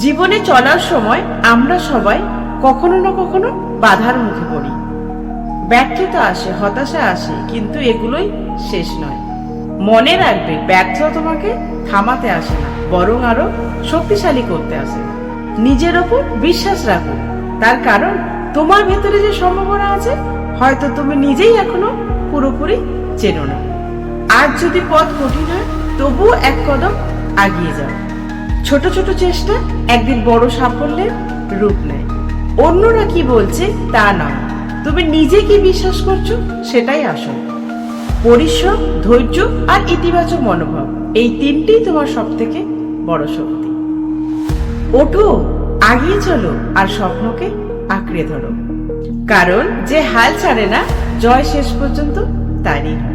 জীবনে চলার সময় আমরা সবাই কখনো না কখনো বাধার মুখে পড়ি। ব্যর্থতা আসে, হতাশা আসে, কিন্তু এগুলোই শেষ নয়। মনে রাখবে, ব্যর্থতা তোমাকে থামাতে আসে না, বরং আরো শক্তিশালী করতে আসে। নিজের ওপর বিশ্বাস রাখো, তার কারণ তোমার ভেতরে যে সম্ভাবনা আছে হয়তো তুমি নিজেই এখনো পুরোপুরি চেনো না। আজ যদি পথ কঠিন হয়, তবুও এক কদম এগিয়ে যাও। ছোট ছোট চেষ্টা একদিন বড় সাফল্যের রূপ নেয়। অন্যরা কি বলছে তা নয়, তুমি নিজে কি বিশ্বাস করছো সেটাই আসল। পরিশ্রম, ধৈর্য আর ইতিবাচক মনোভাব, এই তিনটেই তোমার সব থেকে বড় শক্তি। ওঠো, এগিয়ে চলো আর স্বপ্নকে আঁকড়ে ধরো, কারণ যে হাল ছাড়ে না, জয় শেষ পর্যন্ত তারই হয়।